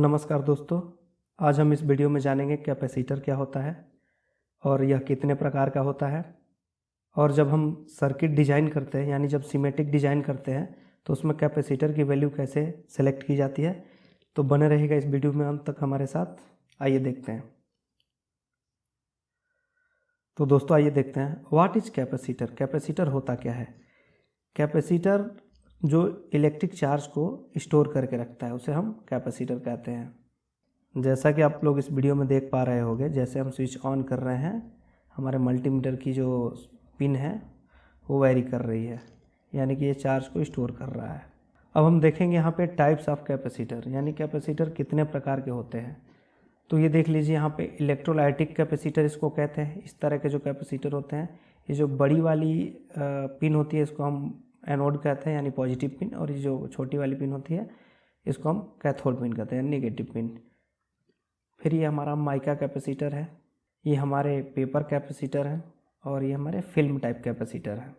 नमस्कार दोस्तों, आज हम इस वीडियो में जानेंगे कैपेसिटर क्या होता है और यह कितने प्रकार का होता है। और जब हम सर्किट डिज़ाइन करते हैं यानी जब सीमेटिक डिज़ाइन करते हैं तो उसमें कैपेसिटर की वैल्यू कैसे सेलेक्ट की जाती है। तो बने रहेगा इस वीडियो में अंत तक हमारे साथ। आइए देखते हैं। तो दोस्तों आइए देखते हैं व्हाट इज कैपेसिटर। कैपेसिटर होता क्या है। कैपेसिटर जो इलेक्ट्रिक चार्ज को स्टोर करके रखता है उसे हम कैपेसिटर कहते हैं। जैसा कि आप लोग इस वीडियो में देख पा रहे होंगे, जैसे हम स्विच ऑन कर रहे हैं हमारे मल्टीमीटर की जो पिन है वो वैरी कर रही है, यानी कि ये चार्ज को स्टोर कर रहा है। अब हम देखेंगे यहाँ पे टाइप्स ऑफ कैपेसिटर, यानी कैपेसिटर कितने प्रकार के होते हैं। तो ये देख लीजिए यहाँ पे इलेक्ट्रोलाइटिक कैपेसिटर इसको कहते हैं। इस तरह के जो कैपेसिटर होते हैं, ये जो बड़ी वाली पिन होती है इसको हम एनोड कहते हैं यानी पॉजिटिव पिन, और ये जो छोटी वाली पिन होती है इसको हम कैथोड पिन कहते हैं नेगेटिव पिन। फिर ये हमारा माइका कैपेसिटर है, ये हमारे पेपर कैपेसिटर है, और ये हमारे फिल्म टाइप कैपेसिटर है।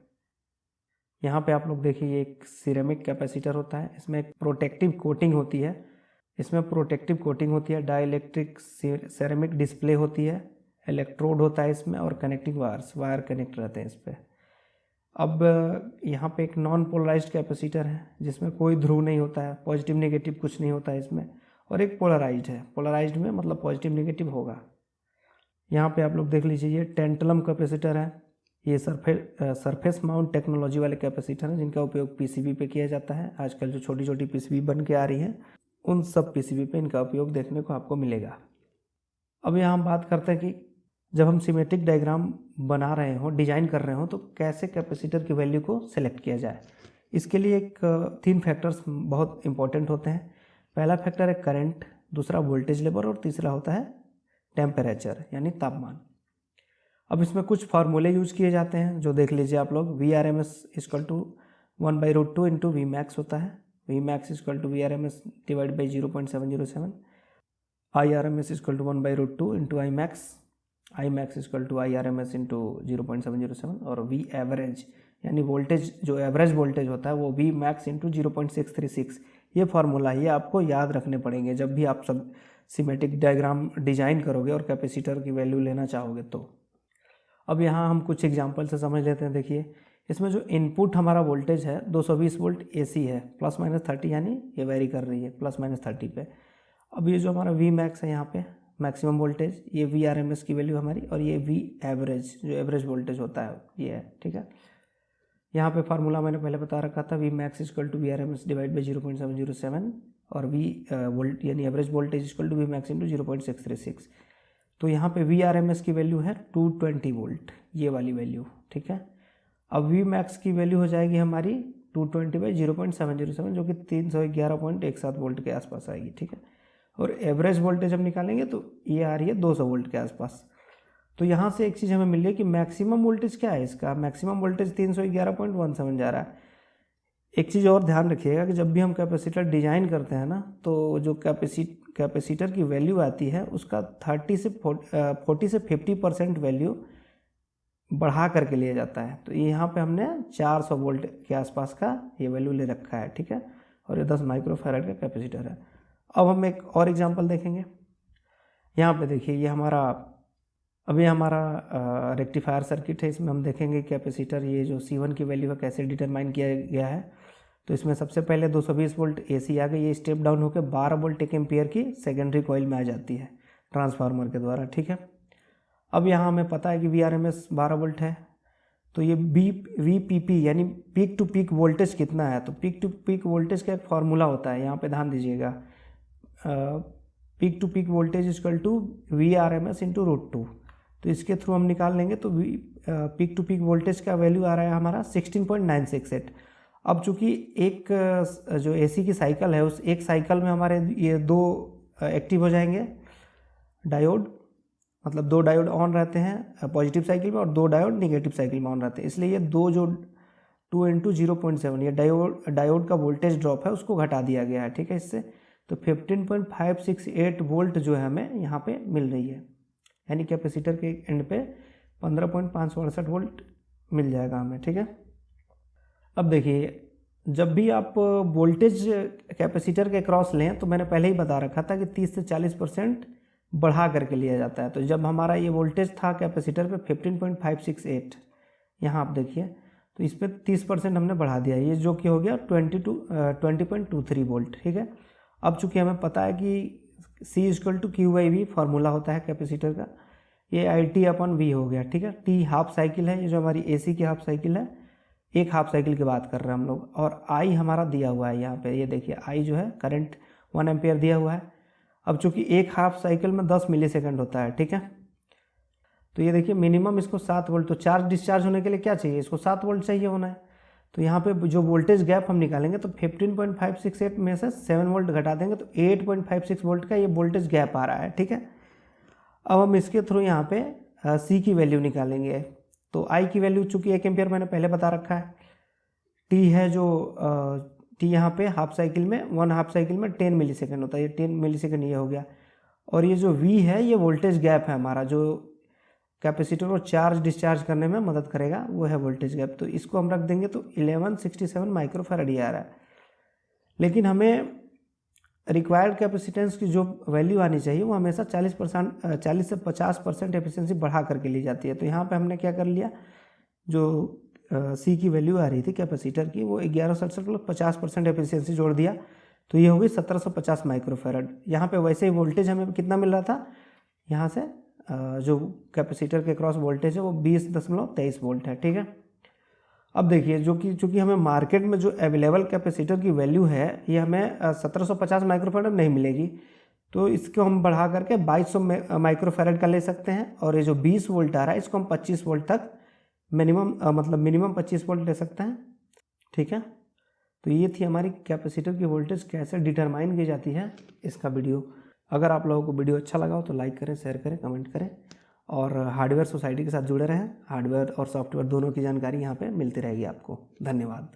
यहाँ पे आप लोग देखिए ये एक सिरेमिक कैपेसिटर होता है, इसमें एक प्रोटेक्टिव कोटिंग होती है, डाइलेक्ट्रिक सिरेमिक डिस्प्ले होती है, इलेक्ट्रोड होता है इसमें, और कनेक्टिंग वायर कनेक्ट रहते हैं इस पर। अब यहाँ पे एक नॉन पोलराइज्ड कैपेसिटर है जिसमें कोई ध्रुव नहीं होता है, पॉजिटिव नेगेटिव कुछ नहीं होता है इसमें। और एक पोलराइज्ड है, पोलराइज्ड में मतलब पॉजिटिव नेगेटिव होगा। यहाँ पे आप लोग देख लीजिए ये टेंटलम कैपेसिटर है, ये सरफेस माउंट टेक्नोलॉजी वाले कैपेसिटर हैं जिनका उपयोग पीसीबी पे किया जाता है। आजकल जो छोटी छोटी पीसीबी बन के आ रही हैं उन सब पीसीबी पे इनका उपयोग देखने को आपको मिलेगा। अब यहाँ हम बात करते हैं कि जब हम सिमेट्रिक डायग्राम बना रहे हो, डिजाइन कर रहे हो, तो कैसे कैपेसिटर की वैल्यू को सेलेक्ट किया जाए। इसके लिए एक 3 फैक्टर्स बहुत इंपॉर्टेंट होते हैं। पहला फैक्टर है करंट, दूसरा वोल्टेज लेवल, और तीसरा होता है टेम्परेचर यानी तापमान। अब इसमें कुछ फार्मूले यूज किए जाते हैं जो देख लीजिए आप लोग। VRMS equal to 1/√2 into Vmax होता है, Vmax equal to VRMS divide by 0.707, IRMS equal to 1/√2 into Imax equal to IRMS into 0.707, और V एवरेज यानी वोल्टेज जो एवरेज वोल्टेज होता है वो Vmax इंटू 0.636। ये फार्मूला ये आपको याद रखने पड़ेंगे जब भी आप सब सीमेटिक डायग्राम डिजाइन करोगे और कैपेसिटर की वैल्यू लेना चाहोगे तो। अब यहाँ हम कुछ एग्जांपल से समझ लेते हैं। देखिए इसमें जो इनपुट हमारा वोल्टेज है 220 वोल्ट AC है, ±30 यानी ये वेरी कर रही है ±30 पे। अब ये जो हमारा Vmax है यहाँ पे मैक्सिमम वोल्टेज, ये VRMS की वैल्यू हमारी, और ये V एवरेज जो एवरेज वोल्टेज होता है ये है, ठीक है। यहाँ पे फार्मूला मैंने पहले बता रखा था, Vmax equal to VRMS divide by 0.707, और V वोल्ट यानी average voltage equal to Vmax into 0.636। तो यहाँ पे VRMS की वैल्यू है 220 वोल्ट, ये वाली वैल्यू, ठीक है। अब Vmax की वैल्यू हो जाएगी हमारी 220/0.707 जो कि 311.17 वोल्ट के आसपास आएगी, ठीक है। और एवरेज वोल्टेज हम निकालेंगे तो ये आ रही है 200 वोल्ट के आसपास। तो यहाँ से एक चीज़ हमें मिल रही है कि मैक्सिमम वोल्टेज क्या है इसका, मैक्सिमम वोल्टेज 311.17 जा रहा है। एक चीज़ और ध्यान रखिएगा कि जब भी हम कैपेसिटर डिजाइन करते हैं ना, तो जो कैपेसिटर की वैल्यू आती है उसका 40 से 50% वैल्यू बढ़ा करके लिया जाता है। तो यहाँ पे हमने 400 वोल्ट के आसपास का ये वैल्यू ले रखा है, ठीक है। और ये 10 माइक्रोफैराड का कैपेसिटर है। अब हम एक और एग्जांपल देखेंगे। यहाँ पे देखिए ये हमारा रेक्टिफायर सर्किट है। इसमें हम देखेंगे कैपेसिटर ये जो C1 की वैल्यू है कैसे डिटरमाइन किया गया है। तो इसमें सबसे पहले 220 वोल्ट AC आ गई, ये स्टेप डाउन होकर 12 वोल्ट 1 एम्पियर की सेकेंडरी कॉइल में आ जाती है ट्रांसफार्मर के द्वारा, ठीक है। अब यहाँ हमें पता है कि VRMS 12 वोल्ट है, तो ये VPP यानी पीक टू पीक वोल्टेज कितना है। तो पीक टू पीक वोल्टेज का एक फार्मूला होता है, यहाँ पे ध्यान दीजिएगा। Peak to peak voltage equal to VRMS into √2। तो इसके थ्रू हम निकाल लेंगे तो पीक टू पीक वोल्टेज का वैल्यू आ रहा है हमारा 16.968। अब चूंकि एक जो AC की साइकिल है उस एक साइकिल में हमारे ये 2 एक्टिव हो जाएंगे डायोड, मतलब 2 डायोड ऑन रहते हैं पॉजिटिव साइकिल में और 2 डायोड नेगेटिव साइकिल में ऑन रहते हैं। इसलिए ये 2 जो 2 × 0.7 ये डायोड का वोल्टेज ड्रॉप है उसको घटा दिया गया है, ठीक है। इससे तो 15.568 वोल्ट जो है हमें यहाँ पे मिल रही है, यानी कैपेसिटर के एंड पे 15.568 वोल्ट मिल जाएगा हमें, ठीक है। अब देखिए जब भी आप वोल्टेज कैपेसिटर के क्रॉस लें तो मैंने पहले ही बता रखा था कि 30 से 40% बढ़ा करके लिया जाता है। तो जब हमारा ये वोल्टेज था कैपेसिटर पे 15.568, यहाँ आप देखिए, तो इस पर 30% हमने बढ़ा दिया, ये जो कि हो गया 20.23 वोल्ट। ठीक है, अब चूंकि हमें पता है कि C=Q/V फार्मूला होता है कैपेसिटर का, ये IT/V हो गया। ठीक है, T हाफ साइकिल है, ये जो हमारी AC की हाफ साइकिल है, एक हाफ साइकिल की बात कर रहे हैं हम लोग, और I हमारा दिया हुआ है यहाँ पे, ये देखिए I जो है करंट 1 एम्पियर दिया हुआ है। अब चूंकि एक हाफ साइकिल में 10 मिलीसेकंड होता है, ठीक है, तो ये देखिए मिनिमम इसको 7 वोल्ट, तो चार्ज डिस्चार्ज होने के लिए क्या चाहिए, इसको 7 वोल्ट चाहिए होना है। तो यहाँ पे जो वोल्टेज गैप हम निकालेंगे तो 15.568 में से 7 वोल्ट घटा देंगे तो 8.56 वोल्ट का ये वोल्टेज गैप आ रहा है। ठीक है, अब हम इसके थ्रू यहाँ पे C की वैल्यू निकालेंगे। तो I की वैल्यू चूंकि 1 एम्पियर मैंने पहले बता रखा है, T है जो T यहाँ पे हाफ साइकिल में, 1 हाफ साइकिल में 10 मिलीसेकंड होता है, ये 10 मिलीसेकंड ये हो गया, और ये जो V है ये वोल्टेज गैप है हमारा, जो कैपेसिटर को चार्ज डिस्चार्ज करने में मदद करेगा, वो है वोल्टेज गैप। तो इसको हम रख देंगे तो 1167 माइक्रोफैराड आ रहा है। लेकिन हमें रिक्वायर्ड कैपेसिटेंस की जो वैल्यू आनी चाहिए वो हमेशा 40 से 50% एफिशिएंसी बढ़ा करके ली जाती है। तो यहाँ पे हमने क्या कर लिया, जो C की वैल्यू आ रही थी कैपेसिटर की, वो 1167 प्लस 50% एफिशिएंसी जोड़ दिया, तो ये हो गई 1750 माइक्रोफैराड। यहाँ पे वैसे ही वोल्टेज हमें कितना मिल रहा था, यहाँ से जो कैपेसिटर के क्रॉस वोल्टेज है वो 20.23 वोल्ट है। ठीक है, अब देखिए जो कि चूँकि हमें मार्केट में जो अवेलेबल कैपेसिटर की वैल्यू है ये हमें 1750 माइक्रोफैराड नहीं मिलेगी, तो इसको हम बढ़ा करके 2200 माइक्रोफैराड का ले सकते हैं, और ये जो 20 वोल्ट आ रहा है इसको हम 25 वोल्ट तक मिनिमम 25 वोल्ट ले सकते हैं। ठीक है, तो ये थी हमारी कैपेसिटर की वोल्टेज कैसे डिटरमाइन की जाती है, इसका वीडियो। अगर आप लोगों को वीडियो अच्छा लगा हो तो लाइक करें, शेयर करें, कमेंट करें, और हार्डवेयर सोसाइटी के साथ जुड़े रहें। हार्डवेयर और सॉफ्टवेयर दोनों की जानकारी यहाँ पे मिलती रहेगी आपको। धन्यवाद।